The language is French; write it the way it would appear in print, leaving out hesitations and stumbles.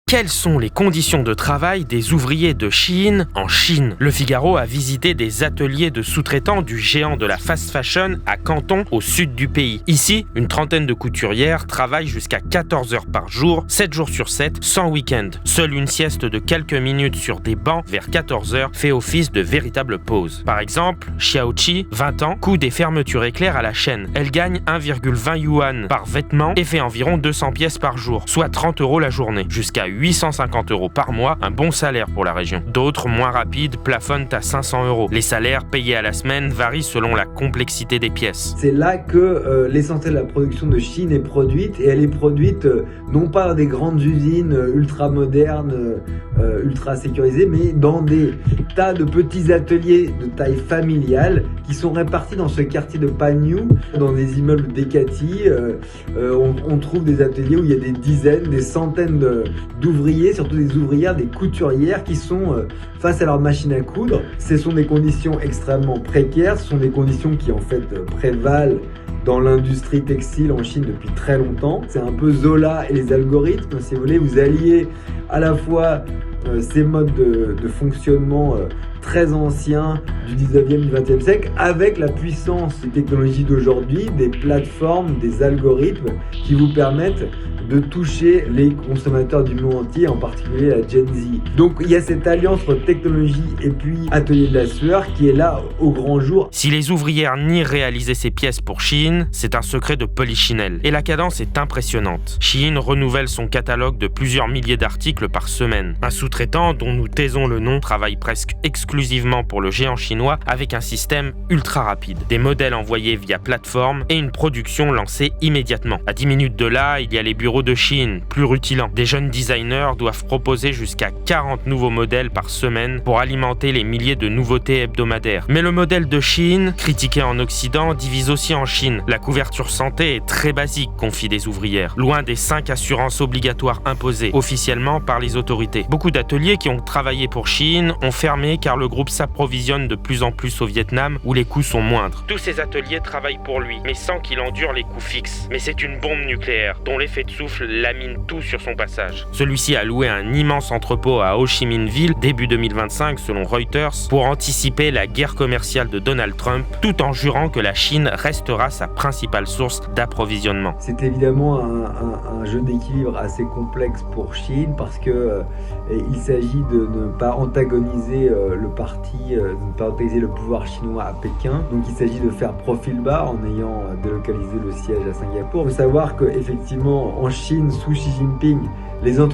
Quelles sont les conditions de travail des ouvriers de Shein en Chine? Le Figaro a visité des ateliers de sous-traitants du géant de la fast fashion à Canton, au sud du pays. Ici, une trentaine de couturières travaillent jusqu'à 14 heures par jour, 7 jours sur 7, sans week-end. Seule une sieste de quelques minutes sur des bancs vers 14 heures fait office de véritable pause. Par exemple, Xiaoqi, 20 ans, coud des fermetures éclairs à la chaîne. Elle gagne 1,20 yuan par vêtement et fait environ 200 pièces par jour, soit 30 € la journée, jusqu'à 850 € par mois, un bon salaire pour la région. D'autres, moins rapides, plafonnent à 500 €. Les salaires payés à la semaine varient selon la complexité des pièces. C'est là que l'essentiel de la production de Shein est produite, et elle est produite non pas dans des grandes usines ultra modernes, ultra sécurisées, mais dans des tas de petits ateliers de taille familiale qui sont répartis dans ce quartier de Panyu, dans des immeubles Decathlon. On trouve des ateliers où il y a des dizaines, des centaines d'ouvriers, surtout des ouvrières, des couturières qui sont face à leur machine à coudre. Ce sont des conditions extrêmement précaires, ce sont des conditions qui en fait prévalent dans l'industrie textile en Chine depuis très longtemps. C'est un peu Zola et les algorithmes, si vous voulez. Vous alliez à la fois ces modes de fonctionnement très anciens du 19e, du 20e siècle avec la puissance des technologies d'aujourd'hui, des plateformes, des algorithmes qui vous permettent de toucher les consommateurs du monde entier, en particulier la Gen Z. Donc il y a cette alliance entre technologie et puis atelier de la sueur qui est là au grand jour. Si les ouvrières nient réaliser ces pièces pour Shein, c'est un secret de polichinelle. Et la cadence est impressionnante. Shein renouvelle son catalogue de plusieurs milliers d'articles par semaine. Un sous-traitant, dont nous taisons le nom, travaille presque exclusivement pour le géant chinois avec un système ultra rapide. Des modèles envoyés via plateforme et une production lancée immédiatement. À 10 minutes de là, il y a les bureaux de Shein, plus rutilants. Des jeunes designers doivent proposer jusqu'à 40 nouveaux modèles par semaine pour alimenter les milliers de nouveautés hebdomadaires. Mais le modèle de Shein, critiqué en Occident, divise aussi en Chine. La couverture santé est très basique, confient des ouvrières, loin des 5 assurances obligatoires imposées officiellement par les autorités. Beaucoup d'ateliers qui ont travaillé pour Shein ont fermé car le groupe s'approvisionne de plus en plus au Vietnam où les coûts sont moindres. Tous ces ateliers travaillent pour lui, mais sans qu'il endure les coûts fixes. Mais c'est une bombe nucléaire dont l'effet de souffle lamine tout sur son passage. Celui-ci a loué un immense entrepôt à Ho Chi Minh Ville début 2025 selon Reuters pour anticiper la guerre commerciale de Donald Trump tout en jurant que la Chine restera sa principale source d'approvisionnement. C'est évidemment un jeu d'équilibre assez complexe pour Shein parce que il s'agit de ne pas antagoniser le parti, de ne pas antagoniser le pouvoir chinois à Pékin. Donc il s'agit de faire profil bas en ayant délocalisé le siège à Singapour. Il faut savoir qu'effectivement en Chine, sous Xi Jinping, les entreprises